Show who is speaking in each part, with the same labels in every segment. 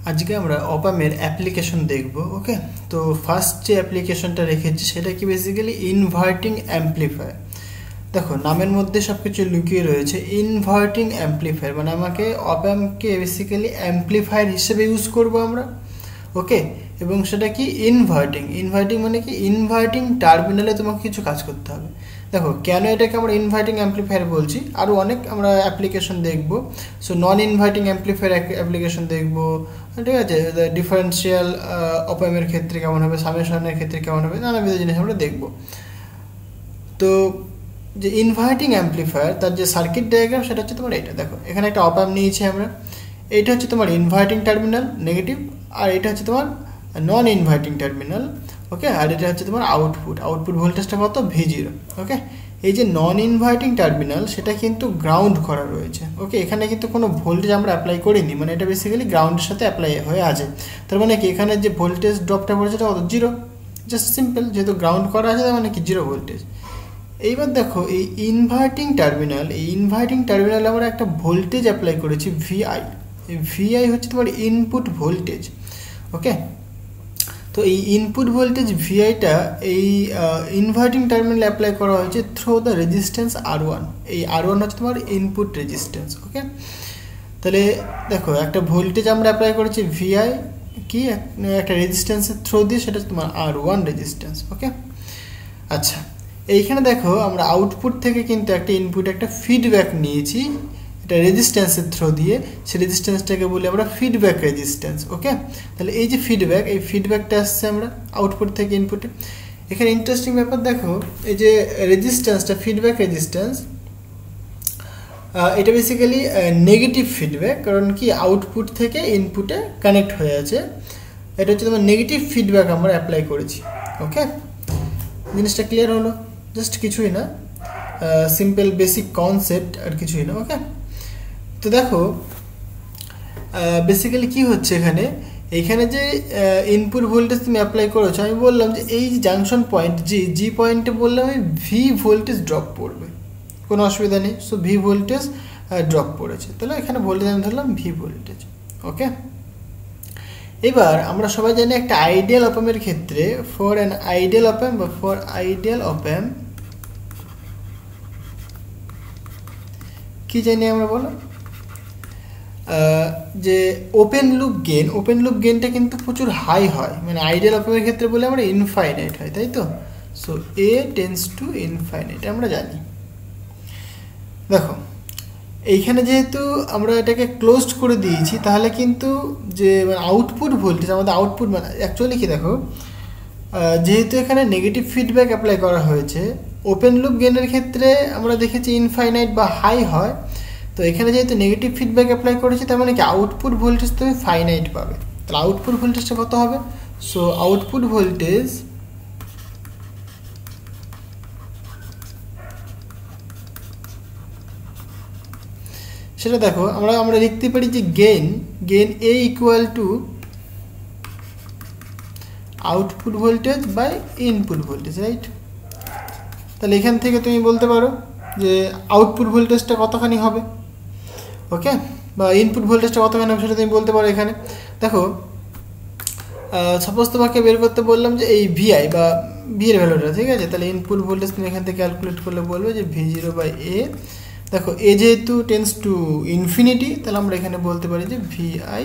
Speaker 1: আজকে আমরা অপামের অ্যাপ্লিকেশন দেখব। ওকে, তো ফার্স্ট যে অ্যাপ্লিকেশনটা রেখেছি সেটা কি বেসিক্যালি ইনভার্টিং অ্যাম্পলিফায়ার। দেখো নামের মধ্যে সব কিছু লুকিয়ে রয়েছে। ইনভার্টিং অ্যাম্পলিফায়ার মানে আমাকে অপামকে বেসিক্যালি অ্যাম্পলিফায়ার হিসেবে ইউজ করব আমরা। ওকে, এবং সেটা কি ইনভার্টিং। ইনভার্টিং মানে কি ইনভার্টিং টার্মিনালে তোমাকে কিছু কাজ করতে হবে। দেখো কেন এটাকে আমরা ইনভার্টিং অ্যাম্পলিফায়ার বলছি, আরও অনেক আমরা অ্যাপ্লিকেশন দেখব। সো নন ইনভার্টিং অ্যাম্পলিফায়ার অ্যাপ্লিকেশন দেখব, ঠিক আছে। ডিফারেন্সিয়াল অপামের ক্ষেত্রে কেমন হবে, সামেশনের ক্ষেত্রে কেমন হবে, নানাবিধ জিনিস আমরা দেখব। তো যে ইনভার্টিং অ্যাম্পলিফায়ার তার যে সার্কিট ডায়াগ্রাম সেটা হচ্ছে তোমার এটা। দেখো এখানে একটা অপাম নিয়েছি আমরা, এইটা হচ্ছে তোমার ইনভার্টিং টার্মিনাল নেগেটিভ, আর এটা হচ্ছে তোমার নন ইনভার্টিং টার্মিনাল। ওকে, আর এটা হচ্ছে তোমার আউটপুট ভোল্টেজটা কত, V0। ওকে, এই যে নন ইনভার্টিং টার্মিনাল সেটা কিন্তু গ্রাউন্ড করা রয়েছে। ওকে, এখানে কিন্তু কোনো ভোল্টেজ আমরা অ্যাপ্লাই করিনি, মানে এটা বেসিক্যালি গ্রাউন্ডের সাথে অ্যাপ্লাই হয়ে আছে। তার মানে কি এখানে যে ভোল্টেজ ড্রপটা পড়েছে সেটা কত, 0। জাস্ট সিম্পল, যেহেতু গ্রাউন্ড করা আছে তার মানে কি 0 ভোল্টেজ। এইবার দেখো এই ইনভার্টিং টার্মিনালে আমরা একটা ভোল্টেজ অ্যাপ্লাই করেছি VI। এই VI হচ্ছে তোমার ইনপুট ভোল্টেজ। ওকে, তো এই ইনপুট ভোল্টেজ VIটা এই ইনভার্টিং টার্মিনালে অ্যাপ্লাই করা হয়েছে থ্রু দ্য রেজিস্ট্যান্স R1। এই R1 হচ্ছে তোমার ইনপুট রেজিস্ট্যান্স। ওকে, তাহলে দেখো একটা ভোল্টেজ আমরা অ্যাপ্লাই করেছি VI কি একটা রেজিস্ট্যান্সের থ্রু দিয়ে, সেটা তোমার R1 রেজিস্ট্যান্স। ওকে, আচ্ছা এইখানে দেখো আমরা আউটপুট থেকে কিন্তু একটা ইনপুট একটা ফিডব্যাক নিয়েছি, এটা রেজিস্ট্যান্সের থ্রু দিয়ে, সেই রেজিস্ট্যান্সটাকে বলি আমরা ফিডব্যাক রেজিস্ট্যান্স। ওকে, তাহলে এই যে ফিডব্যাক, এই ফিডব্যাকটা আসছে আমরা আউটপুট থেকে ইনপুটে। এখানে ইন্টারেস্টিং ব্যাপার দেখো, এই যে রেজিস্ট্যান্সটা ফিডব্যাক রেজিস্ট্যান্স, এটা বেসিক্যালি নেগেটিভ ফিডব্যাক, কারণ কি আউটপুট থেকে ইনপুটে কানেক্ট হয়ে আছে। এটা হচ্ছে তোমার নেগেটিভ ফিডব্যাক আমরা অ্যাপ্লাই করেছি। ওকে, জিনিসটা ক্লিয়ার হলো? জাস্ট কিছুই না, সিম্পল বেসিক কনসেপ্ট, আর কিছুই না। ওকে, তো দেখো বেসিক্যালি কি হচ্ছে এখানে যে ইনপুট ভোল্টেজ তুমি অ্যাপ্লাই করেছো, আমি বললাম যে এই জাংশন পয়েন্ট জি পয়েন্টে বললাম আমি ভি ভোল্টেজ ড্রপ পড়বে, কোনো অসুবিধা নেই। সো ভি ভোল্টেজ ড্রপ পড়েছে, তাহলে এখানে ভোল্টেজ আমি ধরলাম ভি ভোল্টেজ। ওকে, এবার আমরা সবাই জানি একটা আইডিয়াল অপামের ক্ষেত্রে ফর অ্যান আইডিয়াল অপাম বা ফর আইডিয়াল অপাম কি জানি আমরা, বলো যে ওপেন লুপ গেনটা কিন্তু প্রচুর হাই হয়, মানে আইডিয়াল অপামের ক্ষেত্রে বলে আমরা ইনফাইনাইট হয়, তাই তো। সো এ টেন্স টু ইনফাইনাইট আমরা জানি। দেখো এইখানে যেহেতু আমরা এটাকে ক্লোজড করে দিয়েছি, তাহলে কিন্তু যে আউটপুট ভোল্টেজ আমাদের আউটপুট মানে অ্যাকচুয়ালি কি দেখো, যেহেতু এখানে নেগেটিভ ফিডব্যাক অ্যাপ্লাই করা হয়েছে, ওপেন লুপ গেনের ক্ষেত্রে আমরা দেখেছি ইনফাইনাইট বা হাই হয়। তো এখানে যেহেতু নেগেটিভ ফিডব্যাক অ্যাপ্লাই করেছি, তার মানে কি আউটপুট ভোল্টেজ তুমি ফাইনাইট পাবে। তাহলে আউটপুট ভোল্টেজটা কত হবে? সো আউটপুট ভোল্টেজ সেটা দেখো আমরা লিখতে পারি যে gain A equal to output voltage by input voltage, right. তাহলে এখান থেকে তুমি বলতে পারো যে আউটপুট ভোল্টেজটা কতখানি হবে। ওকে, বা ইনপুট ভোল্টেজটা কতখানি হবে সেটা তুমি বলতে পারো। এখানে দেখো সাপোজ তোমাকে বের করতে বললাম যে এই ভিআই বা ভি এর ভ্যালুটা, ঠিক আছে। তাহলে ইনপুট ভোল্টেজ তুমি এখান থেকে ক্যালকুলেট করলে বলবে যে V0 বাই এ। দেখো এ যেহেতু টেন্স টু ইনফিনিটি, তাহলে আমরা এখানে বলতে পারি যে VI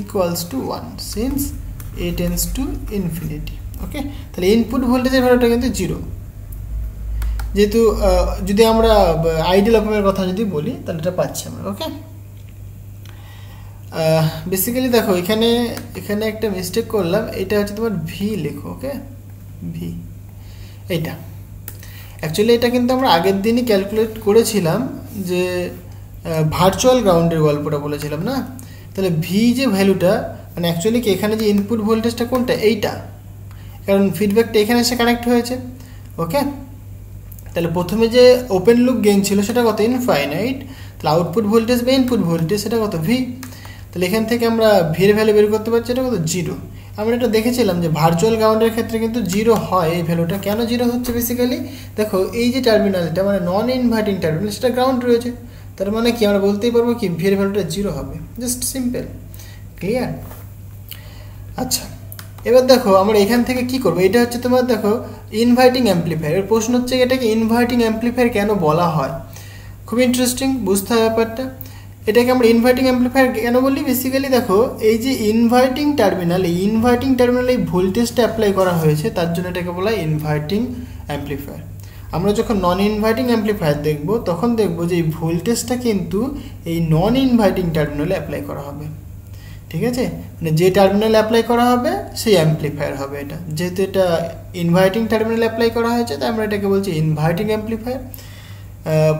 Speaker 1: equals to 1 since A tends to infinity. Okay, তাহলে ইনপুট ভোল্টেজের ভ্যালুটা কিন্তু 0। যেহেতু যদি আমরা আইডিয়াল অপামের কথা যদি বলি তাহলে এটা পাচ্ছি আমরা। ওকে, বেসিক্যালি দেখো এখানে একটা মিস্টেক করলাম, এটা হচ্ছে তোমার ভি লেখো। ওকে, ভি এইটা অ্যাকচুয়ালি এটা কিন্তু আমরা আগের দিনই ক্যালকুলেট করেছিলাম, যে ভার্চুয়াল গ্রাউন্ডের গল্পটা বলেছিলাম না। তাহলে ভি যে ভ্যালুটা মানে অ্যাকচুয়ালি কি এখানে যে ইনপুট ভোল্টেজটা কোনটা, এইটা, কারণ ফিডব্যাকটা এখানে এসে কানেক্ট হয়েছে। ওকে, তাহলে প্রথমে যে ওপেন লুপ গেইন ছিল সেটা কত, ইনফাইনাইট। তাহলে আউটপুট ভোল্টেজ বা ইনপুট ভোল্টেজ সেটা কত, ভি। তাহলে এখান থেকে আমরা ভির ভ্যালু বের করতে পারছি, এটা কত, 0। আমরা এটা দেখেছিলাম যে ভার্চুয়াল গ্রাউন্ডের ক্ষেত্রে কিন্তু 0 হয় এই ভ্যালুটা। কেন 0 হচ্ছে? বেসিক্যালি দেখো এই যে টার্মিনালটা মানে নন ইনভার্টিং টার্মিনাল সেটা গ্রাউন্ড রয়েছে, তার মানে কি আমরা বলতেই পারবো কি ভির ভ্যালুটা 0 হবে। Just simple, clear. আচ্ছা, এবার দেখো আমরা এখান থেকে কি করব, এটা হচ্ছে তোমার দেখো ইনভার্টিং অ্যাম্পলিফায়ার। এর প্রশ্ন হচ্ছে এটাকে ইনভার্টিং অ্যাম্পলিফায়ার কেন বলা হয়, খুব ইন্টারেস্টিং বুঝতে হবে ব্যাপারটা। এটাকে আমরা ইনভার্টিং অ্যাম্পলিফায়ার কেন বলি, বেসিক্যালি দেখো এই যে ইনভার্টিং টার্মিনাল, এই ইনভার্টিং টার্মিনালে এই ভোল্টেজটা অ্যাপ্লাই করা হয়েছে, তার জন্য এটাকে বলা হয় ইনভার্টিং অ্যাম্পলিফায়ার। আমরা যখন নন ইনভার্টিং অ্যাম্পলিফায়ার দেখব তখন দেখব যে এই ভোল্টেজটা কিন্তু এই নন ইনভার্টিং টার্মিনালে অ্যাপ্লাই করা হবে, ঠিক আছে, মানে যে টার্মিনাল অ্যাপ্লাই করা হবে সেই অ্যাম্পলিফায়ার হবে এটা। যেহেতু এটা ইনভার্টিং টার্মিনাল অ্যাপ্লাই করা হয়েছে তাই আমরা এটাকে বলছি ইনভার্টিং অ্যাম্পলিফায়ার।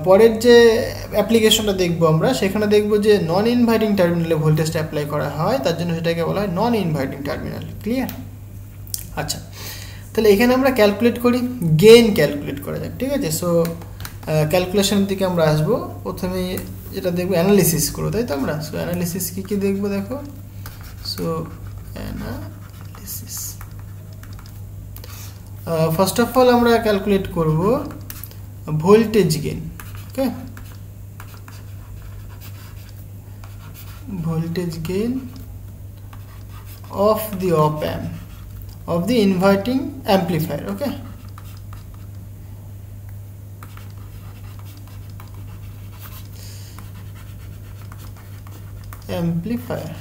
Speaker 1: পরের যে অ্যাপ্লিকেশনটা দেখবো আমরা, সেখানে দেখবো যে নন ইনভার্টিং টার্মিনালে ভোল্টেজটা অ্যাপ্লাই করা হয়, তার জন্য সেটাকে বলা হয় নন ইনভার্টিং টার্মিনাল। ক্লিয়ার? আচ্ছা, তাহলে এখানে আমরা ক্যালকুলেট করি, গেইন ক্যালকুলেট করা যাক, ঠিক আছে। সো ক্যালকুলেশনের দিকে আমরা আসবো। প্রথমে যেটা দেখবো অ্যানালিসিস করবো, তাই তো আমরা। সো অ্যানালিসিস কী কী দেখবো দেখো। So analysis first of all আমরা ক্যালকুলেট করব voltage gain. Okay, voltage gain of the op amp of the inverting amplifier. Okay, amplifier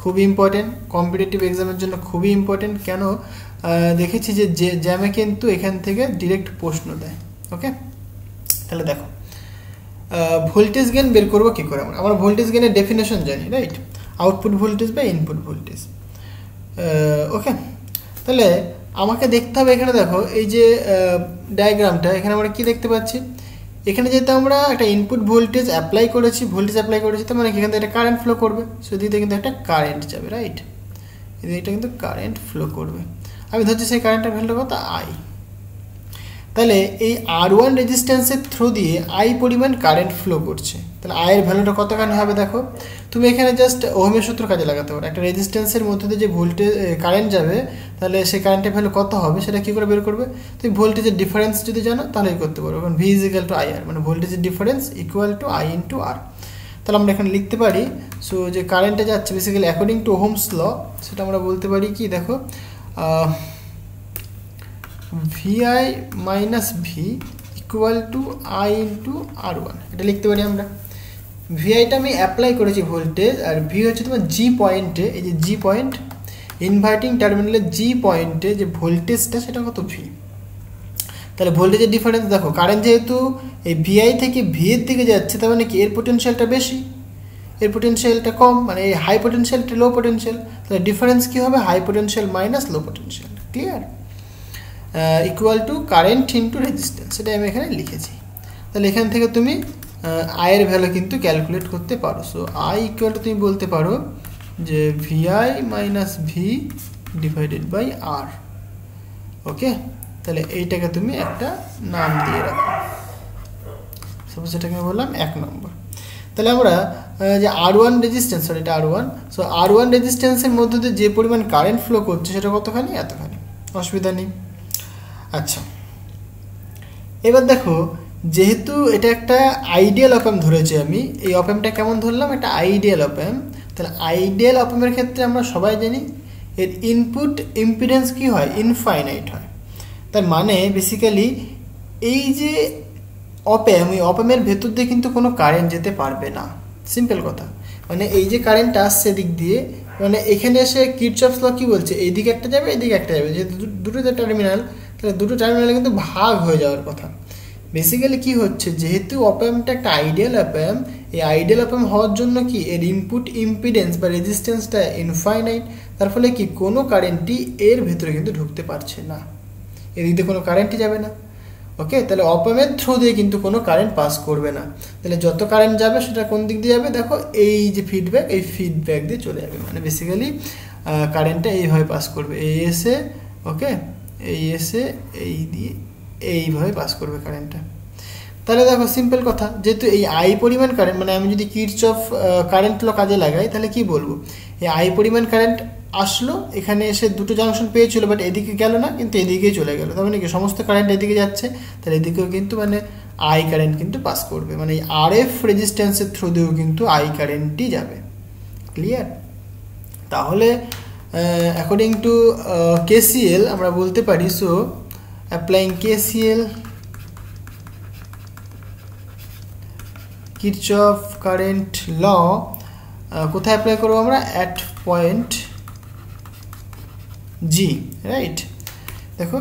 Speaker 1: খুবই ইম্পর্টেন্ট, কম্পিটিটিভ এক্সামের জন্য খুবই ইম্পর্টেন্ট। কেন দেখেছি যে জ্যামে কিন্তু এখান থেকে ডিরেক্ট প্রশ্ন দেয়। ওকে, তাহলে দেখো ভোল্টেজ গেইন বের করবো কী করে। আমরা ভোল্টেজ গেইনের ডেফিনেশন জানি, রাইট, আউটপুট ভোল্টেজ বা ইনপুট ভোল্টেজ। ওকে, তাহলে আমাকে দেখতে হবে এখানে দেখো এই যে ডায়াগ্রামটা, এখানে আমরা কি দেখতে পাচ্ছি, এখানে যেহেতু আমরা একটা ইনপুট ভোল্টেজ অ্যাপ্লাই করেছি, তার মানে এখান থেকে একটা কারেন্ট ফ্লো করবে, সেদিকে কিন্তু একটা কারেন্ট যাবে, রাইট, এটা কিন্তু কারেন্ট ফ্লো করবে। আমি ধরছি সেই কারেন্টের ভ্যালু কত, আই। তাহলে এই R1 রেজিস্ট্যান্সের থ্রু দিয়ে আই পরিমাণ কারেন্ট ফ্লো করছে, তাহলে আয়ের ভ্যালুটা কতখানি হবে দেখো। তুমি এখানে জাস্ট ওহমের সূত্র কাজে লাগাতে পারো, একটা রেজিস্ট্যান্সের মধ্যে দিয়ে যে ভোল্টেজ কারেন্ট যাবে, তাহলে সেই কারেন্টের ভ্যালু কত হবে সেটা কী করে বের করবে। তুমি ভোল্টেজের ডিফারেন্স যদি জানো তাহলে করতে পারো, কারণ V is equal to I R, মানে ভোল্টেজের difference equal to I into R. তাহলে আমরা এখানে লিখতে পারি, সো যে কারেন্টটা যাচ্ছে basically according to Ohm's law, সেটা আমরা বলতে পারি কি দেখো, VI minus V equal to I into R1, এটা লিখতে পারি আমরা। ভিআইটা আমি অ্যাপ্লাই করেছি ভোল্টেজ, আর ভি হচ্ছে তোমার জি পয়েন্টে, এই যে জি পয়েন্ট ইনভার্টিং টার্মিনালের জি পয়েন্টে যে ভোল্টেজটা সেটা কত, ভি। তাহলে ভোল্টেজের ডিফারেন্স দেখো, কারেন্ট যেহেতু এই ভিআই থেকে ভি এর দিকে যাচ্ছে, তার মানে কি এর পোটেনশিয়ালটা বেশি, এর পোটেনশিয়ালটা কম, মানে এই হাই পোটেনশিয়ালটা লো পোটেনশিয়াল, তাহলে ডিফারেন্স কী হবে, high potential minus low potential. Clear? Equal to current into resistance, সেটা আমি এখানে লিখেছি। তাহলে এখান থেকে তুমি আয়ের ভ্যালু কিন্তু ক্যালকুলেট করতে পারো। সো আই ইকুয়াল টু তুমি বলতে পারো যে VI minus V divided by R. Okay, তাহলে এইটাকে তুমি একটা নাম দিয়ে রাখো, সাপোজ এটাকে আমি বললাম 1 নম্বর। তাহলে আমরা যে R1 রেজিস্ট্যান্স, সরি এটা R1, সো R1 রেজিস্ট্যান্সের মধ্যে দিয়ে যে পরিমাণ কারেন্ট ফ্লো করছে সেটা কতখানি, এতখানি, অসুবিধা নেই। আচ্ছা, এবার দেখো যেহেতু এটা একটা আইডিয়াল অপ অ্যাম্প ধরেছি আমি, এই অপ অ্যাম্পটা কেমন ধরলাম, একটা আইডিয়াল অপ অ্যাম্প। তাহলে আইডিয়াল অপ অ্যাম্পের ক্ষেত্রে আমরা সবাই জানি এর ইনপুট ইম্পিডেন্স কি হয়, ইনফাইনাইট হয়। তার মানে বেসিক্যালি এই যে অপ অ্যাম্প, ওই অপ অ্যাম্পের ভেতর দিয়ে কিন্তু কোনো কারেন্ট যেতে পারবে না, সিম্পল কথা। মানে এই যে কারেন্টটা আসছে দিক দিয়ে, মানে এখানে এসে কিরচফস ল কি বলছে, এইদিকে একটা যাবে এইদিকে একটা যাবে, যেহেতু দুটো যে টার্মিনাল, তাহলে দুটো টার্মিনালে কিন্তু ভাগ হয়ে যাওয়ার কথা। বেসিক্যালি কি হচ্ছে, যেহেতু অপ অ্যাম্পটা একটা আইডিয়াল অপ অ্যাম্প, এই আইডিয়াল অপ অ্যাম্প হওয়ার জন্য কি এর ইনপুট ইম্পিডেন্স বা রেজিস্ট্যান্সটা ইনফাইনাইট, তার ফলে কি কোনো কারেন্টই এর ভেতরে কিন্তু ঢুকতে পারছে না, এদিক দিয়ে কোনো কারেন্টই যাবে না। ওকে, তাহলে অপ অ্যাম্পের থ্রু দিয়ে কিন্তু কোনো কারেন্ট পাস করবে না। তাহলে যত কারেন্ট যাবে সেটা কোন দিক দিয়ে যাবে দেখো, এই যে ফিডব্যাক, এই ফিডব্যাক দিয়ে চলে যাবে, মানে বেসিক্যালি কারেন্টটা এইভাবে পাস করবে, এই এসে, ওকে, এই এসে এই দিয়ে এইভাবে পাস করবে কারেন্টটা। তাহলে দেখো সিম্পল কথা, যেহেতু এই আই পরিমাণ কারেন্ট, মানে আমি যদি কিরচফ কারেন্ট ল কাজে লাগাই তাহলে কি বলবো, এই আই পরিমাণ কারেন্ট আসলো, এখানে এসে দুটো জাংশন পেয়েছিল, বাট এদিকে গেল না, কিন্তু এদিকেই চলে গেল, তার মানে কি সমস্ত কারেন্ট এদিকে যাচ্ছে, তাহলে এদিকেও কিন্তু মানে আই কারেন্ট কিন্তু পাস করবে, মানে এই RF রেজিস্ট্যান্সের থ্রু দিয়েও কিন্তু আই কারেন্টই যাবে। ক্লিয়ার? তাহলে অ্যাকর্ডিং টু KCL আমরা বলতে পারি, so applying KCL Kirchhoff current law কোথায় অ্যাপ্লাই করবো আমরা? At point G, right. দেখো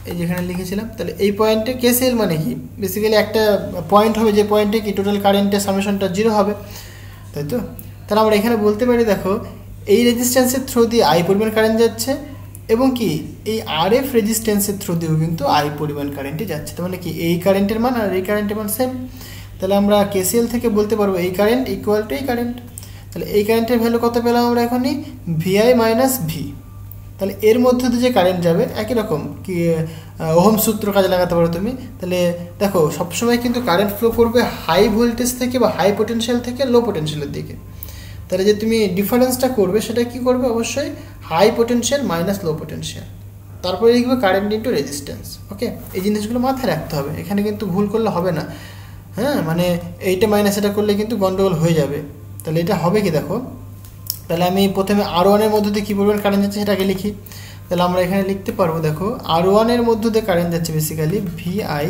Speaker 1: এই যেখানে লিখেছিলাম, তাহলে এই পয়েন্টে KCL মানে কি, বেসিক্যালি একটা পয়েন্ট হবে যে পয়েন্টে কি টোটাল কারেন্টের সামেশনটা 0 হবে, তাই তো? তাহলে আমরা এখানে বলতে পারি দেখো এই রেজিস্ট্যান্সের থ্রু দিয়ে I পরিমাণ কারেন্ট যাচ্ছে এবং কি এই RF রেজিস্ট্যান্সের থ্রু দিয়েও কিন্তু I পরিমাণ কারেন্টে যাচ্ছে। তার মানে কি এই কারেন্টের মান আর এই কারেন্টের মান সেম। তাহলে আমরা KCL থেকে বলতে পারবো এই কারেন্ট ইকুয়াল টু এই কারেন্ট। তাহলে এই কারেন্টের ভ্যালু কত পেলাম আমরা এখনই? VI minus V. তাহলে এর মধ্যে দিয়ে যে কারেন্ট যাবে একই রকম কি ওহম সূত্র কাজে লাগাতে পারো তুমি। তাহলে দেখো সবসময় কিন্তু কারেন্ট ফ্লো করবে হাই ভোল্টেজ থেকে বা হাই পোটেনশিয়াল থেকে লো পোটেনশিয়ালের দিকে। তাহলে যে তুমি ডিফারেন্সটা করবে সেটা কি করবে? অবশ্যই high potential minus low potential, তারপরে লিখবে কারেন্ট ইন্টু রেজিস্ট্যান্স। ওকে, এই জিনিসগুলো মাথায় রাখতে হবে, এখানে কিন্তু ভুল করলে হবে না। হ্যাঁ, মানে এইটা মাইনাস এটা করলে কিন্তু গন্ডগোল হয়ে যাবে। তাহলে এটা হবে কি দেখো, তাহলে আমি প্রথমে R1 এর মধ্যে দিয়ে কী পরিমাণ কারেন্ট যাচ্ছে সেটাকে লিখি। তাহলে আমরা এখানে লিখতে পারবো দেখো R1 এর মধ্যে দিয়ে কারেন্ট যাচ্ছে বেসিক্যালি VI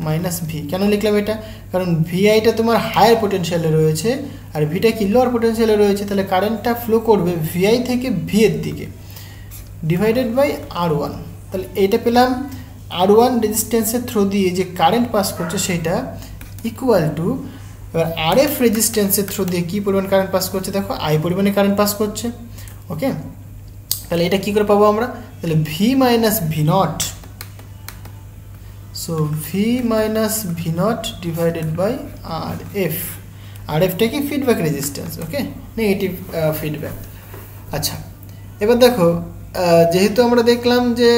Speaker 1: মাইনাস ভি। কেন লিখলাম এটা? কারণ VIটা তোমার হায়ার পোটেনশিয়ালে রয়েছে আর ভিটা কি লোয়ার পোটেনশিয়ালে রয়েছে। তাহলে কারেন্টটা ফ্লো করবে VI থেকে ভি এর দিকে ডিভাইডেড বাই R1। তাহলে এইটা পেলাম R1 রেজিস্ট্যান্সের থ্রু দিয়ে যে কারেন্ট পাস করছে সেটা ইকুয়াল টু, এবার RF রেজিস্ট্যান্সের থ্রু দিয়ে কী পরিমাণ কারেন্ট পাস করছে দেখো I পরিমাণে কারেন্ট পাস করছে। ওকে, তাহলে এটা কী করে পাবো আমরা? তাহলে V minus V not, so V minus V not divided by RF। RFটা কি feedback resistance, okay, negative feedback. আচ্ছা, এবার দেখো যেহেতু আমরা দেখলাম যে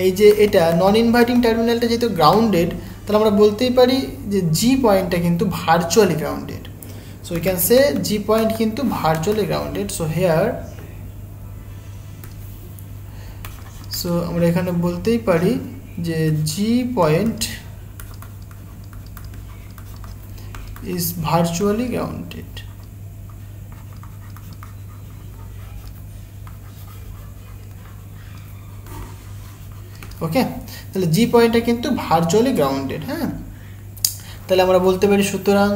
Speaker 1: এই যে এটা নন ইনভার্টিং টার্মিনালটা যেহেতু গ্রাউন্ডেড, তাহলে আমরা বলতেই পারি যে জি পয়েন্টটা কিন্তু virtually grounded. So we can say G point কিন্তু virtually grounded. So here, so আমরা এখানে বলতেই পারি যে G point is virtually grounded. Okay, তাহলে জি পয়েন্টটা কিন্তু ভার্চুয়ালি গ্রাউন্ডেড। হ্যাঁ, তাহলে আমরা বলতে পারি সুতরাং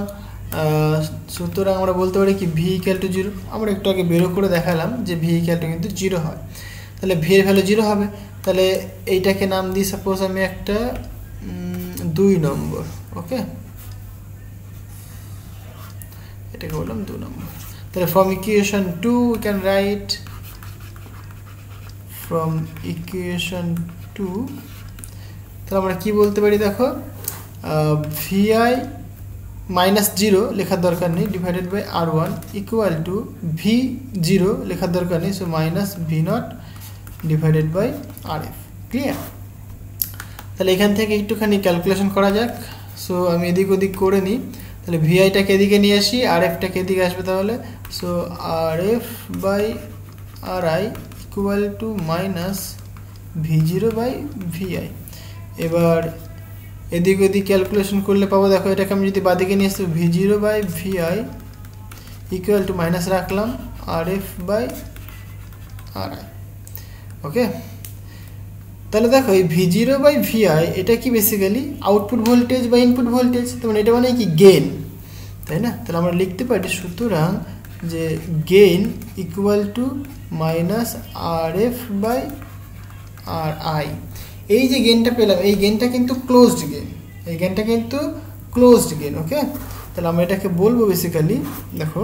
Speaker 1: আমরা বলতে পারি কি ভি ইকুয়াল টু 0। আমরা একটু আগে বেরো করে দেখালাম যে ভি ইকুয়াল টু কিন্তু 0 হয়। তাহলে ভি এর ভ্যালু 0 হবে। তাহলে এইটাকে নাম দিই সাপোজ আমি একটা 2 নম্বর। ওকে, এটাকে বললাম 2 নম্বর। তাহলে from equation 2 we can write, from equation 2 তাহলে আমরা কি বলতে পারি দেখো VI মাইনাস 0 লেখার দরকার নেই divided by R1 equal to V0 লেখার দরকার নেই, so minus V0 divided by RF। Clear? তাহলে এখান থেকে একটুখানি ক্যালকুলেশন করা যাক। সো আমি এদিক ওদিক করে নিই। তাহলে VIটাকে এদিকে নিয়ে আসি, RFটাকে এদিকে আসবে। তাহলে so RF by RI equal to minus V0 by VI। এবার এদিক ওদিক ক্যালকুলেশন করলে পাবো দেখো এটাকে আমি যদি বাদিকে নিয়ে আসি V0 by VI equal to minus রাখলাম RF বাই RI। ওকে, তাহলে দেখো এই V0 বাই VI এটা কি বেসিক্যালি আউটপুট ভোল্টেজ বা ইনপুট ভোল্টেজ, তার মানে এটা মানে কি গেইন, তাই না? তাহলে আমরা লিখতে পারি সুতরাং যে gain equal to minus RF by RI। এই যে গেইনটা পেলাম এই গেইনটা কিন্তু ক্লোজড গেইন, এই গেইনটা কিন্তু ক্লোজড গেইন। ওকে, তাহলে আমরা এটাকে বলবো বেসিক্যালি দেখো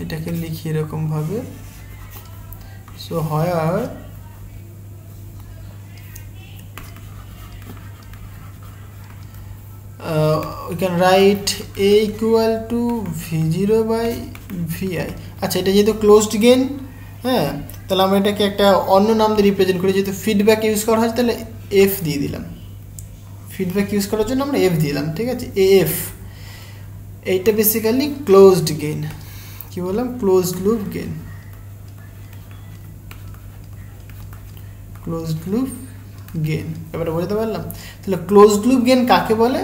Speaker 1: এটাকে লিখি এরকমভাবে, so here we can write A equal to V0 by VI। আচ্ছা, এটা যেহেতু ক্লোজড গেইন, হ্যাঁ, তাহলে আমরা এটাকে একটা অন্য নাম দিয়ে রিপ্রেজেন্ট করি। যেহেতু ফিডব্যাক ইউজ করা হয় তাহলে F দিয়ে দিলাম, ফিডব্যাক ইউজ করার জন্য আমরা F দিলাম। ঠিক আছে, AF। এইটা বেসিক্যালি ক্লোজড গেইন। কি বললাম? Closed loop gain, closed loop gain. ব্যাপারটা বুঝতে পারলাম? তাহলে ক্লোজড লুপ গেইন কাকে বলে?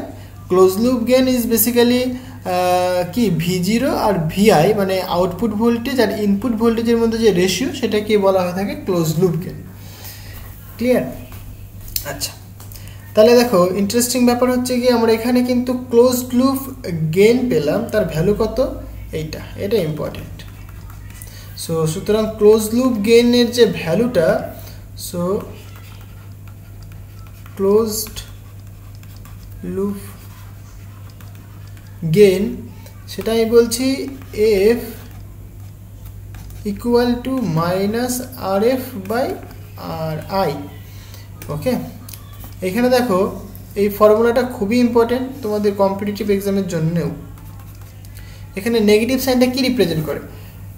Speaker 1: Closed loop gain is basically কি V0 আর VI মানে আউটপুট ভোল্টেজ আর ইনপুট ভোল্টেজের মধ্যে যে রেশিও সেটাকে বলা হয়ে থাকে ক্লোজ লুপ গেইন। ক্লিয়ার? আচ্ছা, তাহলে দেখো ইন্টারেস্টিং ব্যাপার হচ্ছে কি আমরা এখানে কিন্তু ক্লোজ লুপ গেইন পেলাম, তার ভ্যালু কত? এটা ইম্পর্টেন্ট। সো সুতরাং ক্লোজ লুপ গেইনের যে ভ্যালুটা, সো ক্লোজড লুপ গেইন সেটা আমি বলছি এফ ইকুয়াল টু -RF/RI। ওকে, এখানে দেখো এই ফর্মুলাটা খুবই ইম্পর্টেন্ট তোমাদের কম্পিটিটিভ এক্সামের জন্যও। এখানে নেগেটিভ সাইনটা কি রিপ্রেজেন্ট করে?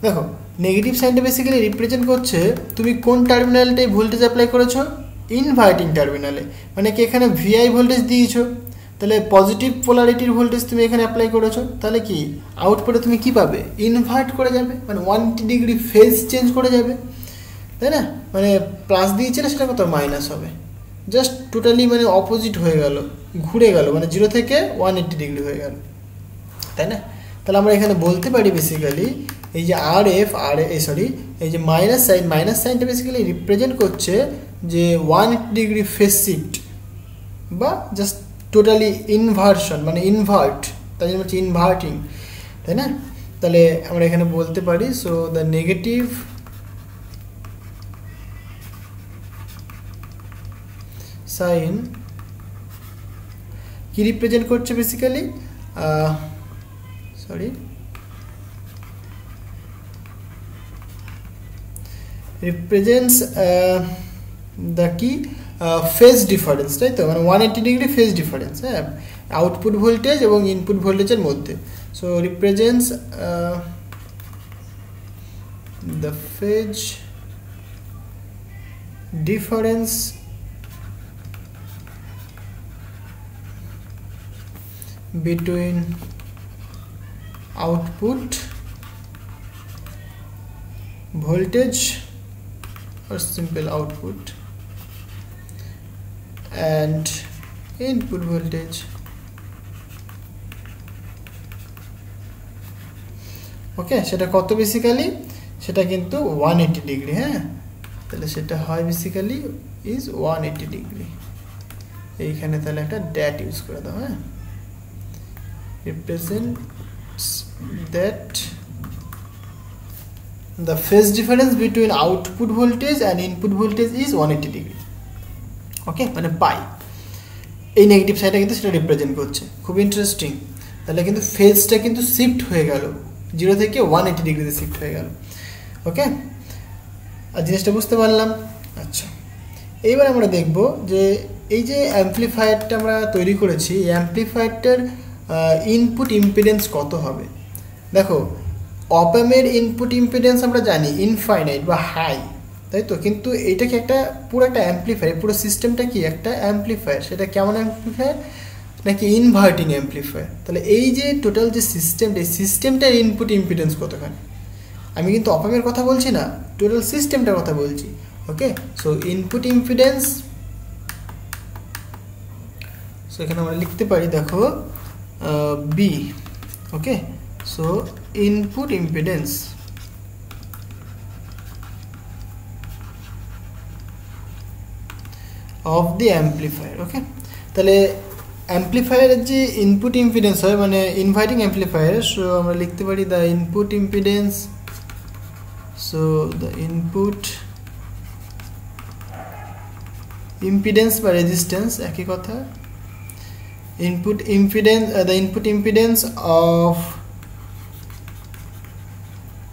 Speaker 1: দেখো নেগেটিভ সাইনটা বেসিক্যালি রিপ্রেজেন্ট করছে তুমি কোন টার্মিনালটায় ভোল্টেজ অ্যাপ্লাই করেছো? ইনভার্টিং টার্মিনালে, মানে কি এখানে VI ভোল্টেজ দিয়েছো, তাহলে পজিটিভ পোলারিটির ভোল্টেজ তুমি এখানে অ্যাপ্লাই করেছো, তাহলে কি আউটপুটে তুমি কি পাবে? ইনভার্ট করে যাবে, মানে 180 ডিগ্রি ফেজ চেঞ্জ করে যাবে, তাই না? মানে প্লাস দিয়েছিল সেটা কত মাইনাস হবে, জাস্ট টোটালি মানে অপোজিট হয়ে গেল, ঘুরে গেল, মানে 0 থেকে 180 ডিগ্রি হয়ে গেল, তাই না? তাহলে আমরা এখানে বলতে পারি বেসিক্যালি এই যে এই যে মাইনাস সাইনটা বেসিক্যালি রিপ্রেজেন্ট করছে যে 180 ডিগ্রি ফেজ শিফট বা জাস্ট টোটালি ইনভার্সন, মানে ইনভার্ট, তাই জন্য হচ্ছে ইনভার্টিং, তাই না? তাহলে আমরা এখানে বলতে পারি সো দ্য নেগেটিভ সাইন কি রিপ্রেজেন্ট করছে basically represents the key phase difference, তাই তো, মানে 180 ডিগ্রি ফেজ ডিফারেন্স, হ্যাঁ, আউটপুট ভোল্টেজ এবং ইনপুট ভোল্টেজের মধ্যে। So represents the phase difference between output voltage or simple output and input voltage. ওকে, সেটা কত বেসিক্যালি? সেটা কিন্তু 180 ডিগ্রি, হ্যাঁ, তাহলে সেটা হয় বেসিক্যালি ইজ 180 ডিগ্রি। এইখানে তাহলে একটা ড্যাট ইউজ করে দাও, হ্যাঁ, represents that the phase difference between output voltage and input voltage is 180 degree. ওকে, মানে পাই, এই নেগেটিভ সাইডটা কিন্তু সেটা রিপ্রেজেন্ট করছে। খুব ইন্টারেস্টিং, তাহলে কিন্তু ফেজটা কিন্তু শিফট হয়ে গেল, 0 থেকে 180 ডিগ্রিতে শিফট হয়ে গেল। ওকে, আর জিনিসটা বুঝতে পারলাম। আচ্ছা, এইবার আমরা দেখব যে এই যে অ্যাম্পলিফায়ারটা আমরা তৈরি করেছি, এই অ্যাম্পলিফায়ারটার ইনপুট ইম্পিডেন্স কত হবে? দেখো অপ-অ্যাম্পের ইনপুট ইম্পিডেন্স আমরা জানি ইনফাইনাইট বা হাই, তাই তো, কিন্তু এইটাকে একটা পুরো একটা অ্যাম্পলিফায়ার, পুরো সিস্টেমটা কি একটা অ্যাম্পলিফায়ার, সেটা কেমন অ্যাম্পলিফায়ার? নাকি ইনভার্টিং অ্যাম্পলিফায়ার। তাহলে এই যে টোটাল যে সিস্টেমটা, এই সিস্টেমটার ইনপুট ইম্পিডেন্স কতখানি? আমি কিন্তু অপ-অ্যাম্পের কথা বলছি না, টোটাল সিস্টেমটার কথা বলছি। ওকে, সো ইনপুট ইম্পিডেন্স, সো এখানে আমরা লিখতে পারি দেখো B। Okay, so input impedance of the amplifier। ওকে, তাহলে অ্যাম্পলিফায়ারের যে ইনপুট ইম্পিডেন্স হয় মানে ইনভার্টিং অ্যাম্পলিফায়ার, সো আমরা লিখতে পারি the input impedance, so the input impedance বা রেজিস্ট্যান্স একই কথা, input impedance the input impedance of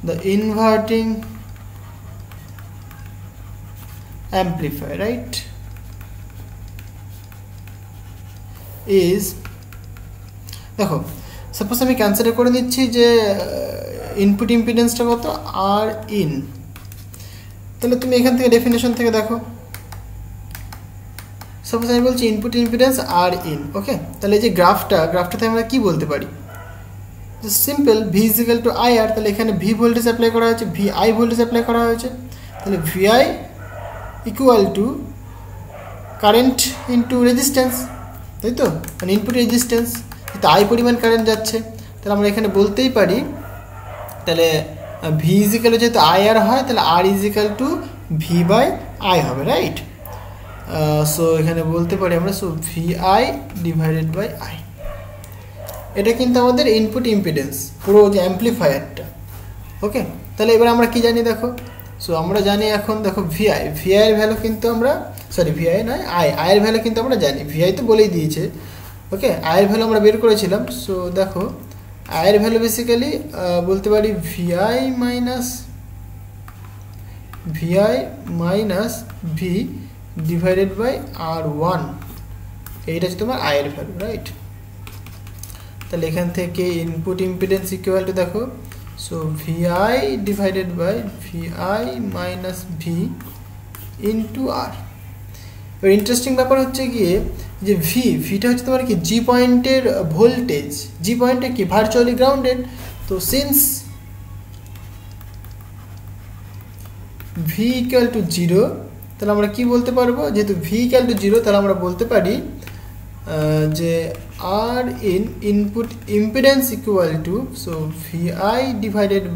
Speaker 1: the inverting amplifier, right, is, দেখো সাপোজ আমি ক্যান্সেল করে দিচ্ছি যে ইনপুট ইম্পিডেন্সটা কত, আর ইন, তাহলে তুমি এখান থেকে ডেফিনেশন থেকে দেখো, সাপোজ আমি বলছি input impedance R in. Okay, তাহলে এই যে গ্রাফটাতে আমরা কি বলতে পারি? Simple, V is equal to I R, তাহলে এখানে ভি ভোল্টেজ অ্যাপ্লাই করা হয়েছে, ভি আই ভোল্টেজ অ্যাপ্লাই করা হয়েছে, তাহলে V I equal to current into resistance, তাই তো, মানে ইনপুট রেজিস্ট্যান্স, কিন্তু আই পরিমাণ কারেন্ট যাচ্ছে, তাহলে আমরা এখানে বলতেই পারি তাহলে ভি ইজিক্যাল যেহেতু আই আর হয় তাহলে R is equal to V by I হবে, রাইট? সো এখানে বলতে পারি আমরা so V I divided by I. এটা কিন্তু আমাদের ইনপুট ইম্পিডেন্স পুরো যে অ্যাম্পলিফায়ারটা। ওকে, তাহলে এবার আমরা কি জানি দেখো, সো আমরা জানি এখন দেখো ভিআই এর ভ্যালু কিন্তু আমরা ভিআই নয় আই এর ভ্যালু কিন্তু আমরা জানি, ভিআই তো বলেই দিয়েছে। ওকে, আই এর ভ্যালু আমরা বের করেছিলাম। সো দেখো আই এর ভ্যালু বেসিক্যালি বলতে পারি VI minus V divided by R one, এইটা হচ্ছে তোমার আই এর ভ্যালু, রাইট? তাহলে এখান থেকে ইনপুট ইম্পিডেন্স ইকুয়াল টু দেখো so VI divided by VI minus V into R. এবার ইন্টারেস্টিং ব্যাপার হচ্ছে গিয়ে যে ভিটা হচ্ছে তোমার কি জি পয়েন্টের ভোল্টেজ, জি পয়েন্টে কি ভার্চুয়ালি গ্রাউন্ডেড। তো সিন্স ভি ইকুয়াল টু 0 তাহলে আমরা কি বলতে পারবো, যেহেতু ভি ইকুয়াল টু 0 তাহলে আমরা বলতে পারি যে R input impedance equal to so VI divided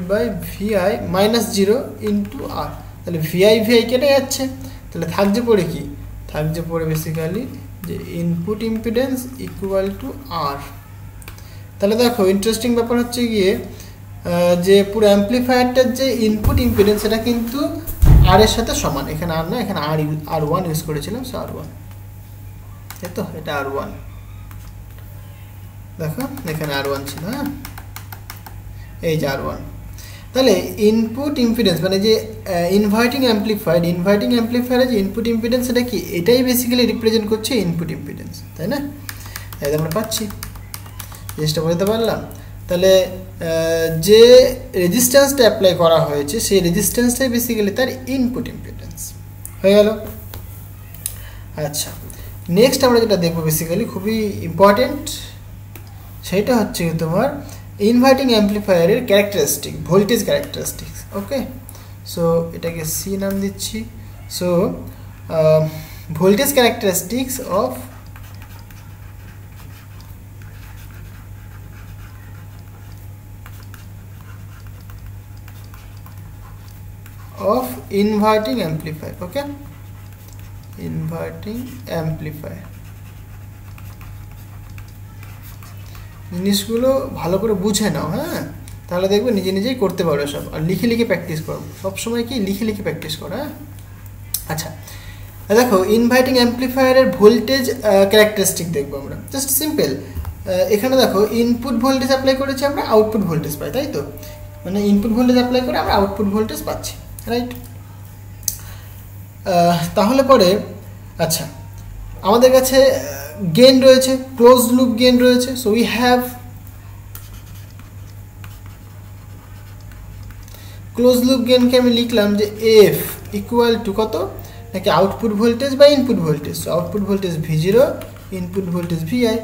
Speaker 1: by VI minus 0 into R. তাহলে ভিআই কেটে যাচ্ছে, তাহলে থাকছে পড়ে কি, থাকছে পড়ে বেসিক্যালি যে ইনপুট ইম্পিডেন্স ইকুয়াল টু আর। তাহলে দেখো ইন্টারেস্টিং ব্যাপার হচ্ছে গিয়ে যে পুরো অ্যাম্পলিফায়ারটার যে ইনপুট ইম্পিডেন্স এটা কিন্তু আর এর সাথে সমান, এখানে আর না, এখানে আর1 ইউজ করেছিলাম, সো আর1, এই তো এটা আর1, দেখো এখানে আর1 ছিল, হ্যাঁ এই যে আর1। তাহলে ইনপুট ইম্পিডেন্স মানে যে ইনভার্টিং অ্যাম্পলিফায়ারের যে ইনপুট ইম্পিডেন্স এটা কি, এটাই বেসিক্যালি রিপ্রেজেন্ট করছে ইনপুট ইম্পিডেন্স, তাই না? এই আমরা পাচ্ছি, জিনিসটা বলতে পারলাম। তাহলে যে রেজিস্ট্যান্সটা অ্যাপ্লাই করা হয়েছে সেই রেজিস্ট্যান্সটাই বেসিক্যালি তার ইনপুট ইম্পিডেন্স হয়ে গেল। আচ্ছা, নেক্সট আমরা যেটা দেখবো বেসিক্যালি খুবই ইম্পর্টেন্ট, সেটা হচ্ছে তোমার ইনভার্টিং অ্যাম্পলিফায়ারের ক্যারেক্টারিস্টিক, ভোল্টেজ ক্যারেক্টারিস্টিক্স। ওকে, সো এটাকে সি নাম দিচ্ছি। So voltage characteristics of inverting amplifier, okay, inverting amplifier। জিনিসগুলো ভালো করে বুঝে নাও, হ্যাঁ, তাহলে দেখবে নিজে নিজেই করতে পারো সব, আর লিখে প্র্যাকটিস করো সবসময়, কি লিখে প্র্যাকটিস করো, হ্যাঁ। আচ্ছা দেখো ইনভার্টিং অ্যাম্পলিফায়ারের ভোল্টেজ ক্যারেক্টারিস্টিক দেখবো আমরা, জাস্ট সিম্পল। এখানে দেখো ইনপুট ভোল্টেজ অ্যাপ্লাই করেছি আমরা, আউটপুট ভোল্টেজ পাই, তাই তো? মানে ইনপুট ভোল্টেজ অ্যাপ্লাই করে আমরা আউটপুট ভোল্টেজ পাচ্ছি, রাইট? তাহলে পরে আচ্ছা আমাদের কাছে গেইন রয়েছে, ক্লোজ লুপ গেইন রয়েছে। So we have close loop গেইনকে আমি লিখলাম যে এফ ইকুয়াল টু কত, নাকি আউটপুট ভোল্টেজ বা input voltage. So output voltage V0, input voltage VI,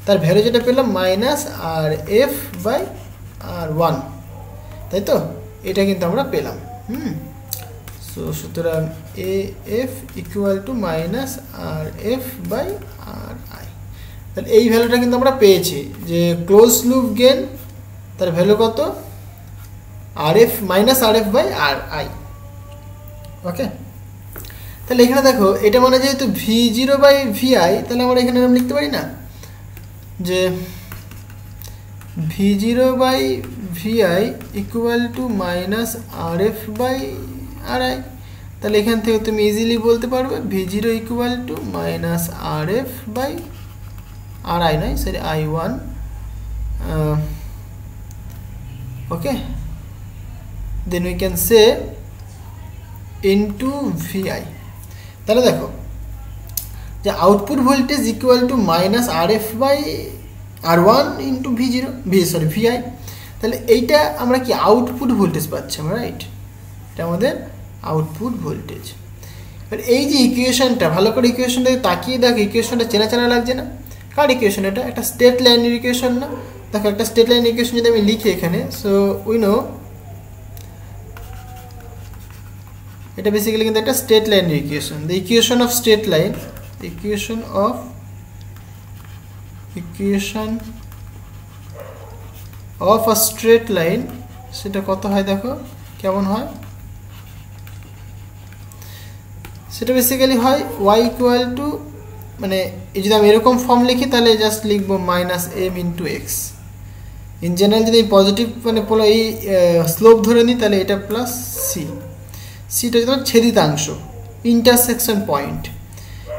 Speaker 1: তার ভ্যালু যেটা পেলাম minus R F by R one, তাই তো? এটা কিন্তু আমরা পেলাম। সো সুতরাং A F equal to minus R F by R I. তাহলে এই ভ্যালুটা কিন্তু আমরা পেয়েছি যে ক্লোজ লুপ গেইন তার ভ্যালু কত, R F minus R F by R I. Okay, তাহলে এখানে দেখো এটা মানে যেহেতু V0 বাই VI, তাহলে আমরা এখানে এরকম লিখতে পারি না যে V0 by VI equal to minus R F by R I. তাহলে এখান থেকে তুমি ইজিলি বলতে পারবে V0 equal to minus R F by R I, নয় sorry I1। Okay, then we can say into VI। তাহলে দেখো যে output voltage equal to minus R F by R one into VI। তাহলে এইটা আমরা কি আউটপুট ভোল্টেজ পাচ্ছি আমরা, রাইট? এটা আমাদের আউটপুট ভোল্টেজ। এবার এই যে ইকুয়েশনটা, ভালো করে ইকুয়েশনটাকে তাকিয়ে দেখো, ইকুয়েশনটা চেনা লাগছে না? কার ইকুয়েশন এটা? একটা স্টেট লাইনের ইকুয়েশন না? দেখো একটা স্টেট লাইন ইকুয়েশন যদি আমি লিখি এখানে, সো উই নো এটা বেসিক্যালি কিন্তু একটা স্টেট লাইনের equation. The equation of state line, equation of equation of a straight line, সেটা কত হয় দেখো কেমন হয়, সেটা বেসিক্যালি হয় y ইকুয়াল টু, মানে যদি আমি এরকম ফর্ম লিখি তাহলে জাস্ট লিখবো minus m into x. In general যদি পজিটিভ মানে এই স্লোপ ধরে নিই তাহলে এটা প্লাস সি, সিটা হচ্ছে তোমার ছেদিতাংশ, ইন্টারসেকশন পয়েন্ট।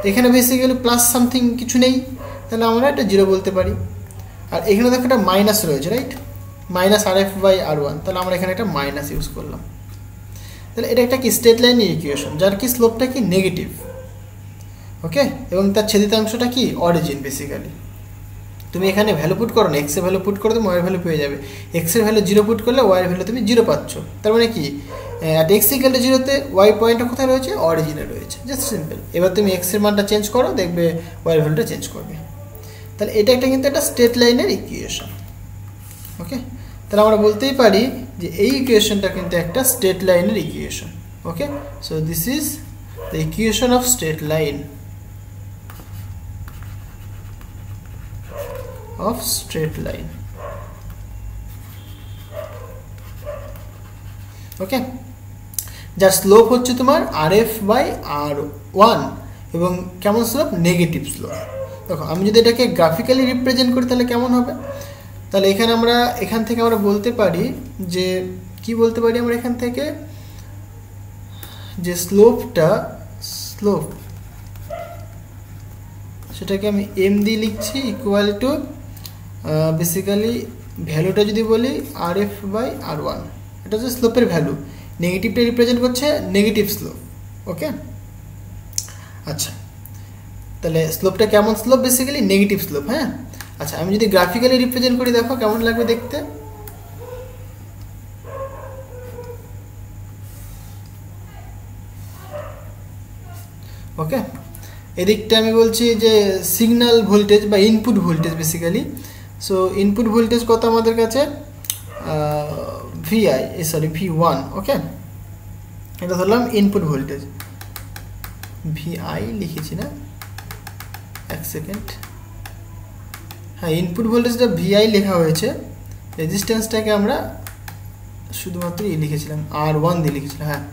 Speaker 1: এখানে বেসিক্যালি প্লাস সামথিং কিছু নেই, তাহলে আমরা এটা জিরো বলতে পারি। আর এখানে দেখো একটা মাইনাস রয়েছে, right, minus R F by R one, তাহলে আমরা এখানে একটা মাইনাস ইউজ করলাম। তাহলে এটা একটা কি স্ট্রেট লাইনের ইকুয়েশন, যার কি স্লোপটা কি নেগেটিভ, ওকে, এবং তার ছেদিতাংশটা কি অরিজিন। বেসিক্যালি তুমি এখানে ভ্যালু পুট করো না, এক্স এর ভ্যালু পুট করে তুমি ওয়াই ভ্যালু পেয়ে যাবে। এক্স এর ভ্যালু জিরো পুট করলে ওয়াই এর ভ্যালু তুমি জিরো পাচ্ছ, তার মানে কি অ্যাট এক্স ইকুয়াল টু জিরোতে ওয়াই পয়েন্টটা কোথায় রয়েছে, অরিজিনে রয়েছে, জাস্ট সিম্পল। এবার তুমি এক্স এর মানটা চেঞ্জ করো, দেখবে ওয়াই এর ভ্যালুটা চেঞ্জ করবে। তাহলে এটা একটা কিন্তু একটা স্ট্রেট লাইনের ইকুয়েশন, ওকে। তাহলে আমরা বলতেই পারি যে এই ইকুয়েশনটা কিন্তু একটা স্ট্রেট লাইনের equation, okay. So this is the equation of straight line, of straight line, ওকে। যার স্লোপ হচ্ছে তোমার rf বাই r1, এবং কেমন স্লোপ, নেগেটিভ স্লোপ। দেখো আমি যদি এটাকে গ্রাফিক্যালি রিপ্রেজেন্ট করি তাহলে কেমন হবে, তাহলে এখান থেকে আমরা বলতে পারি যে কি বলতে পারি আমরা এখান থেকে, যে স্লোপ সেটাকে আমি এম দিয়ে লিখছি ইকুয়াল টু বেসিক্যালি ভ্যালুটা যদি বলি আর এফ বাই আর ওয়ান, এটা হচ্ছে স্লোপের ভ্যালু, নেগেটিভটা রিপ্রেজেন্ট করছে নেগেটিভ স্লোপ, ওকে। আচ্ছা, তাহলে স্লোপটা কেমন স্লোপ, বেসিক্যালি নেগেটিভ স্লোপ, হ্যাঁ। আচ্ছা, আমি যদি গ্রাফিক্যালি রিপ্রেজেন্ট করি দেখো কেমন লাগবে দেখতে, ওকে। এদিকটা আমি বলছি যে সিগন্যাল ভোল্টেজ বা input voltage basically. So input voltage কত আমাদের কাছে, V1, ওকে। এটা ধরলাম ইনপুট ভোল্টেজ, VI লিখেছি না, এক সেকেন্ড, হ্যাঁ ইনপুট ভোল্টেজটা VI লেখা হয়েছে, রেজিস্ট্যান্সটাকে আমরা শুধুমাত্র লিখেছিলাম R1 দিয়ে লিখেছিলাম, হ্যাঁ।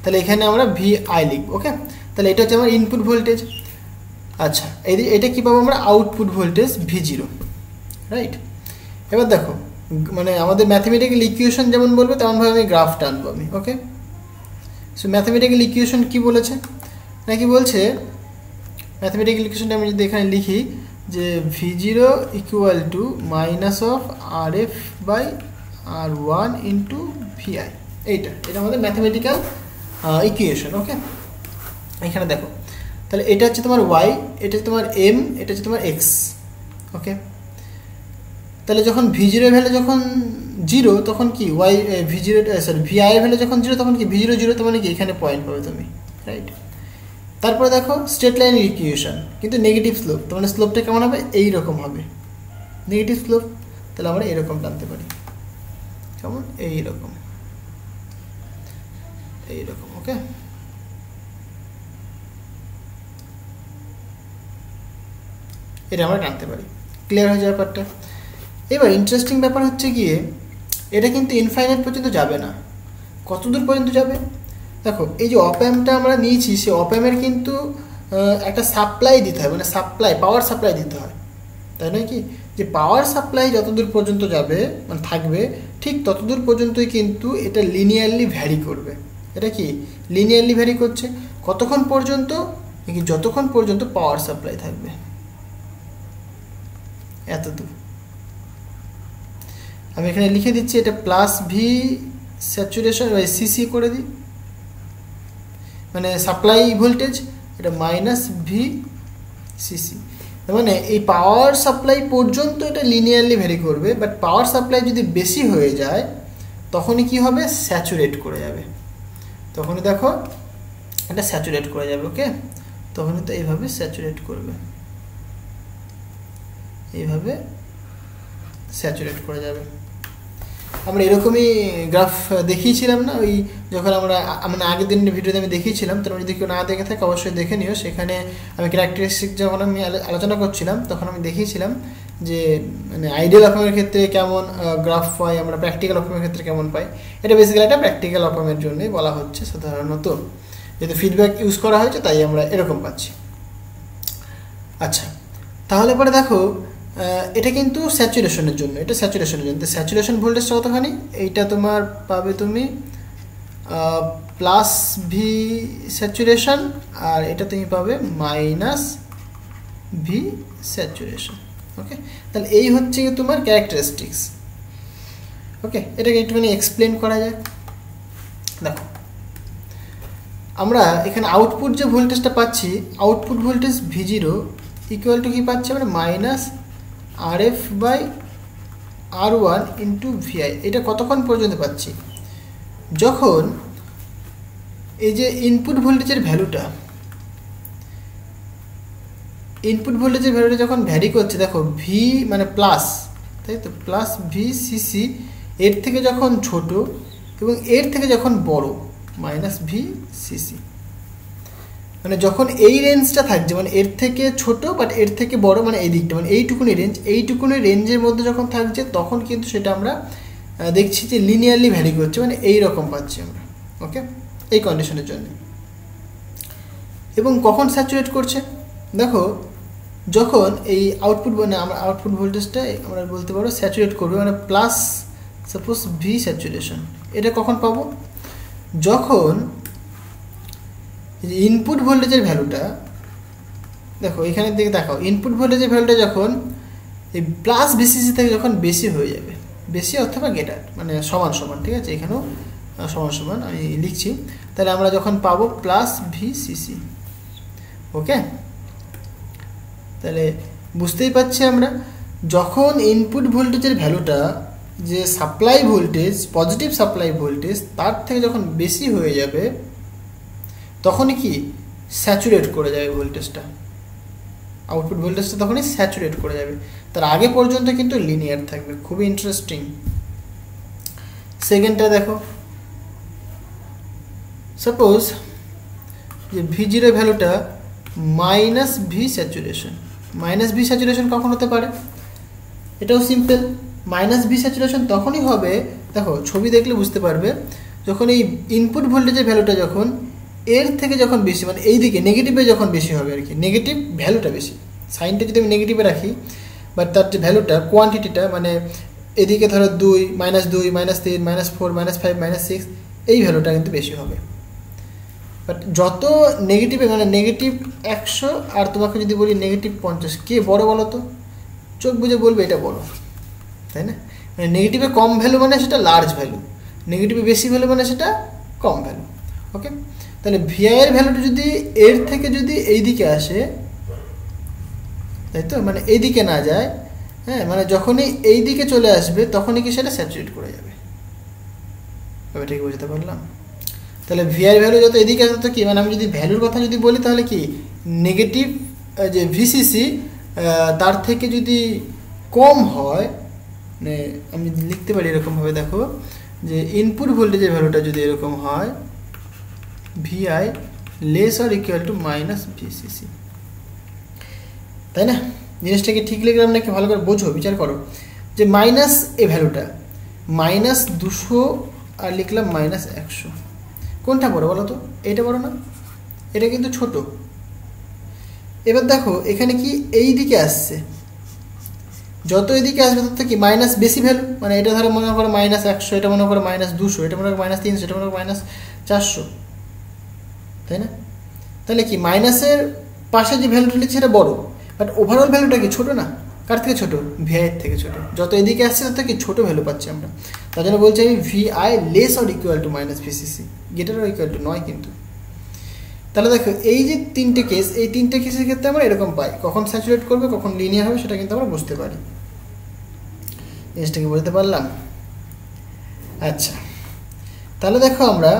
Speaker 1: তাহলে এখানে আমরা VI লিখব, ওকে। তাহলে এটা হচ্ছে আমার ইনপুট ভোল্টেজ। আচ্ছা, এটা কী পাবো আমরা, আউটপুট ভোল্টেজ V0, রাইট। এবার দেখো মানে আমাদের ম্যাথমেটিক্যাল ইকুয়েশন যেমন বলবে তেমনভাবে আমি গ্রাফটা আনবো আমি, ওকে। সো ম্যাথমেটিক্যাল ইকুয়েশন কী বলেছে, নাকি বলছে ম্যাথমেটিক্যাল ইকুয়েশনটা আমি যদি এখানে লিখি যে V0 equal to minus of R F by R one into VI, এটা আমাদের ম্যাথমেটিক্যাল ইকুয়েশন, ওকে। এখানে দেখো তাহলে এটা হচ্ছে তোমার y, এটা হচ্ছে তোমার m, এটা হচ্ছে তোমার x, ওকে। তাহলে যখন V0 এর ভ্যালু যখন 0 তখন কি V0 VI এর ভ্যালু যখন 0 তখন কি V0 0, তো মানে কি এখানে পয়েন্ট পাবে তুমি, রাইট। তারপরে দেখো স্ট্রেট লাইনের ইকুয়েশন কিন্তু নেগেটিভ স্লোপ, তো মানে স্লোপটা কেমন হবে, এইরকম হবে নেগেটিভ স্লোপ। তাহলে আমরা এরকম টানতে পারি, কেমন, এইরকম, ওকে। এটা আমরা টানতে পারি, ক্লিয়ার হয়ে যাওয়ার ব্যাপারটা। এবার ইন্টারেস্টিং ব্যাপার হচ্ছে গিয়ে এটা কিন্তু ইনফাইনাইট পর্যন্ত যাবে না, কত দূর পর্যন্ত যাবে দেখো। এই যে অপ্যাম্পটা আমরা নিয়েছি, সে অপ্যাম্পের কিন্তু একটা সাপ্লাই দিতে হয়, মানে পাওয়ার সাপ্লাই দিতে হয়, তাই নয় কি, যে পাওয়ার সাপ্লাই যতদূর পর্যন্ত যাবে মানে থাকবে ঠিক ততদূর পর্যন্তই কিন্তু এটা লিনিয়ারলি ভ্যারি করবে। এটা কি লিনিয়ারলি ভ্যারি করছে, কতক্ষণ পর্যন্ত, নাকি যতক্ষণ পর্যন্ত পাওয়ার সাপ্লাই থাকবে, এতদূর। আমি এখানে লিখে দিচ্ছি এটা প্লাস ভি স্যাচুরেশন সিসি করে দিই, মানে সাপ্লাই ভোল্টেজ, এটা মাইনাস ভি সিসি, মানে এই পাওয়ার সাপ্লাই পর্যন্ত এটা লিনিয়ারলি ভ্যারি করবে। বাট পাওয়ার সাপ্লাই যদি বেশি হয়ে যায় তখনই কি হবে, স্যাচুরেট করে যাবে, তখনই দেখো এটা স্যাচুরেট করে যাবে, ওকে। তখনই তো এইভাবে স্যাচুরেট করবে, এইভাবে স্যাচুরেট করে যাবে। আমরা এরকমই গ্রাফ দেখিয়েছিলাম না, ওই যখন আমরা মানে আগের দিনের ভিডিওতে আমি দেখিয়েছিলাম। তোমরা যদি কেউ না দেখে থাকে অবশ্যই দেখে নিও। সেখানে আমি ক্যারেক্টারিস্টিক যখন আমি আলোচনা করছিলাম তখন আমি দেখিয়েছিলাম যে মানে আইডিয়াল অফার্মের ক্ষেত্রে কেমন গ্রাফ পাই আমরা, প্র্যাকটিক্যাল অফার্মের ক্ষেত্রে কেমন পাই। এটা বেসিক্যালি একটা প্র্যাকটিক্যাল অফার্মের জন্যই বলা হচ্ছে সাধারণত, যেহেতু ফিডব্যাক ইউজ করা হয়েছে তাই আমরা এরকম পাচ্ছি। আচ্ছা, তাহলে পরে দেখো এটা কিন্তু স্যাচুরেশনের জন্য, এটা স্যাচুরেশনের জন্য। স্যাচুরেশন ভোল্টেজটা কতখানি? এইটা তোমার পাবে তুমি প্লাস ভি স্যাচুরেশন, আর এটা তুমি পাবে মাইনাস ভি স্যাচুরেশন। ওকে, তাহলে এই হচ্ছে তোমার ক্যারেক্টারিস্টিক্স। ওকে, এটাকে একটুখানি এক্সপ্লেন করা যাক। দেখো আমরা এখানে আউটপুট যে ভোল্টেজটা পাচ্ছি, output voltage V0 equal two কি পাচ্ছি আমরা? Minus RF by R1 into VI। এটা কতক্ষণ পর্যন্ত পাচ্ছি? যখন এই যে ইনপুট ভোল্টেজের ভ্যালুটা, ইনপুট ভোল্টেজের ভ্যালুটা যখন ভ্যারি করছে, দেখো ভি মানে প্লাস, তাই তো, প্লাস VCC এর থেকে যখন ছোট এবং এর থেকে যখন বড় মাইনাস VCC, মানে যখন এই রেঞ্জটা থাকছে, মানে এর থেকে ছোট বাট এর থেকে বড়, মানে এই দিকটা মানে এইটুকুনি রেঞ্জ, এইটুকুনি রেঞ্জের মধ্যে যখন থাকছে তখন কিন্তু সেটা আমরা দেখছি যে লিনিয়ারলি ভ্যারি করছে, মানে এই রকম পাচ্ছি আমরা। ওকে, এই কন্ডিশনের জন্য। এবং কখন স্যাচুরেট করছে? দেখো যখন এই আউটপুট মানে আমরা আউটপুট ভোল্টেজটা আমরা বলতে পারো স্যাচুরেট করবে, মানে প্লাস সাপোজ ভি স্যাচুরেশন। এটা কখন পাবো? যখন ইনপুট ভোল্টেজের ভ্যালুটা, দেখো এখানের দিকে দেখাও, ইনপুট ভোল্টেজের ভ্যালুটা যখন এই প্লাস ভিসিসি থেকে যখন বেশি হয়ে যাবে, বেশি অথবা গেটার মানে সমান সমান, ঠিক আছে, এখানেও সমান সমান আমি লিখছি। তাহলে আমরা যখন পাবো প্লাস ভিসিসি। ওকে, তাহলে বুঝতেই পারছি আমরা যখন ইনপুট ভোল্টেজের ভ্যালুটা যে supply voltage, positive supply voltage তার থেকে যখন বেশি হয়ে যাবে তখনই কি স্যাচুরেট করে যাবে ভোল্টেজটা, আউটপুট ভোল্টেজটা তখনই স্যাচুরেট করে যাবে। তার আগে পর্যন্ত কিন্তু লিনিয়ার থাকবে। খুবই ইন্টারেস্টিং। সেকেন্ডটা দেখো, সাপোজ যে V0 ভ্যালুটা minus V saturation. Minus V saturation কখন হতে পারে? এটাও সিম্পল। মাইনাস ভি স্যাচুরেশন তখনই হবে, দেখো ছবি দেখলে বুঝতে পারবে, যখন এই ইনপুট ভোল্টেজের ভ্যালুটা যখন এর থেকে যখন বেশি, মানে এই দিকে নেগেটিভে যখন বেশি হবে আর কি, নেগেটিভ ভ্যালুটা বেশি, সাইনটা যদি আমি নেগেটিভে রাখি বাট তার যে ভ্যালুটা, কোয়ান্টিটিটা, মানে এদিকে ধরো 2, -2, -3, -4, -5, -6, এই ভ্যালুটা কিন্তু বেশি হবে। বাট যত নেগেটিভে, মানে নেগেটিভ 100 আর তোমাকে যদি বলি নেগেটিভ 50, কে বড় বলো তো? চোখ বুঝে বলবে এটা বড়, তাই না? মানে নেগেটিভে কম ভ্যালু মানে সেটা লার্জ ভ্যালু, নেগেটিভে বেশি ভ্যালু মানে সেটা কম ভ্যালু। ওকে, তাহলে ভিআই এর ভ্যালুটা যদি এর থেকে যদি এই দিকে আসে, তাই তো, মানে এই দিকে না যায়, হ্যাঁ, মানে যখনই এই দিকে চলে আসবে তখনই কি সেটা স্যাচুরেট করে যাবে। ঠিক বুঝতে পারলাম? তাহলে ভিআই ভ্যালু যত এদিকে আসে তো কি, মানে আমি যদি ভ্যালুর কথা যদি বলি তাহলে কি নেগেটিভ যে ভিসিসি তার থেকে যদি কম হয়, মানে আমি লিখতে পারি এরকমভাবে, দেখো যে ইনপুট ভোল্টেজের ভ্যালুটা যদি এরকম হয় VI less or equal to minus VCC, তাই না? জিনিসটা কি ঠিক লিখলাম নাকি ভালো করে বোঝো, বিচার করো। যে মাইনাস এই ভ্যালুটা -200 আর লিখলাম -100, কোনটা বড় বলো তো? এটা বড় না? এটা কিন্তু ছোট। এবার দেখো এখানে কি এই দিকে আসছে, যত এদিকে আসবে তত কি মাইনাস বেশি ভ্যালু, মানে এটা ধরো মনে করো -100, এটা মনে করো -200, এটা মনে করো -300, এটা মনে করো -400, তাই না? তাহলে কি মাইনাসের পাশে যে ভ্যালুটা লিখছে এটা বড়, বাট ওভারঅল ভ্যালুটা কি ছোট না? কার থেকে ছোট? ভিআই এর থেকে ছোট। যত এদিকে আসছে তত কি ছোট ভ্যালু পাচ্ছি আমরা। তার জন্য বলছি আমি VI less or equal to minus VCC, greater or equal to নয় কিন্তু। তাহলে দেখো এই যে তিনটে কেস, এই তিনটে কেসের ক্ষেত্রে আমরা এরকম পাই, কখন স্যাচুরেট করবে কখন লিনিয়ার হবে সেটা কিন্তু আমরা বুঝতে পারি। জিনিসটাকে বুঝতে পারলাম? আচ্ছা, তাহলে দেখো আমরা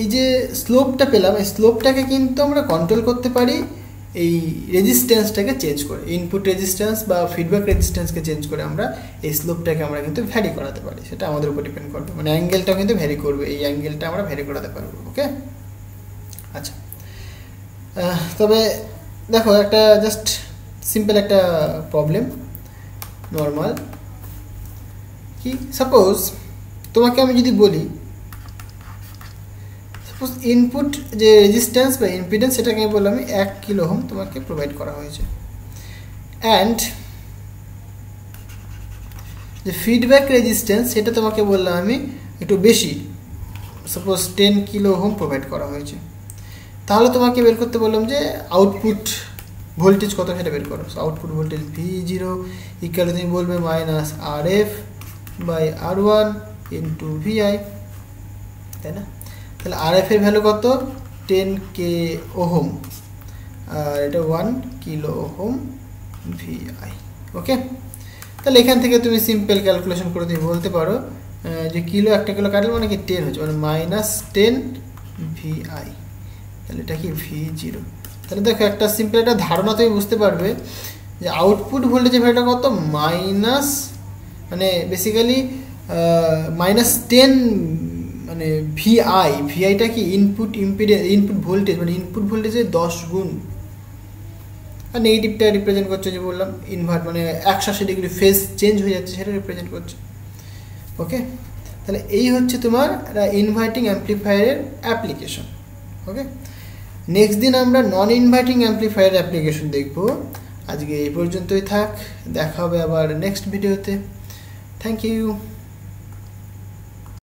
Speaker 1: এই যে স্লোপটা পেলাম, এই স্লোপটাকে কিন্তু আমরা কন্ট্রোল করতে পারি এই রেজিস্ট্যান্সটাকে চেঞ্জ করে, ইনপুট রেজিস্ট্যান্স বা ফিডব্যাক রেজিস্ট্যান্সকে চেঞ্জ করে আমরা এই স্লোপটাকে আমরা কিন্তু ভ্যারি করাতে পারি, সেটা আমাদের উপর ডিপেন্ড করবে, মানে অ্যাঙ্গেলটাও কিন্তু ভ্যারি করবে, এই অ্যাঙ্গেলটা আমরা ভ্যারি করাতে পারবো। ওকে, আচ্ছা, তবে দেখো একটা জাস্ট সিম্পল একটা প্রবলেম, নর্মাল কি, সাপোজ তোমাকে আমি যদি বলি সাপোজ ইনপুট যে রেজিস্ট্যান্স বা ইম্পিডেন্স সেটাকে আমি বললাম 1 কিলো ওহম তোমাকে প্রোভাইড করা হয়েছে, অ্যান্ড যে ফিডব্যাক রেজিস্ট্যান্স সেটা তোমাকে বললাম আমি একটু বেশি, সাপোজ 10 কিলো ওহম প্রোভাইড করা হয়েছে। তাহলে তোমাকে বের করতে বললাম যে আউটপুট ভোল্টেজ কত সেটা বের করো। আউটপুট ভোল্টেজ V0 ইকুয়াল তুমি বলবে minus RF by R1 into VI, তাই না? তাহলে RF এর ভ্যালু কত, 10K ওহম, আর এটা 1 কিলো ওহম VI। ওকে, তাহলে এখান থেকে তুমি সিম্পল ক্যালকুলেশন করে তুমি বলতে পারো যে কিলো, একটা কিলো কাটলে মানে কি 10 হচ্ছে, মানে মাইনাস 10 VI, তাহলে এটা কি V0। তাহলে দেখো একটা সিম্পল একটা ধারণা তুমি বুঝতে পারবে যে আউটপুট ভোল্টেজের ভ্যালুটা কত, মাইনাস মানে বেসিক্যালি মাইনাস 10 মানে ভিআইটা কি ইনপুট ইম্পিডেন্স, ইনপুট ভোল্টেজ মানে ইনপুট ভোল্টেজের 10 গুণ, আর নেগেটিভটা রিপ্রেজেন্ট করছে যে বললাম ইনভার্ট মানে 180 ডিগ্রি ফেজ চেঞ্জ হয়ে যাচ্ছে সেটা রিপ্রেজেন্ট করছে। ওকে, তাহলে এই হচ্ছে তোমার ইনভার্টিং অ্যাম্প্লিফায়ারের অ্যাপ্লিকেশন। ওকে, নেক্সট দিন আমরা নন ইনভার্টিং অ্যাম্প্লিফায়ার অ্যাপ্লিকেশন দেখব। আজকে এই পর্যন্তই থাক, দেখা হবে আবার নেক্সট ভিডিওতে। Thank you.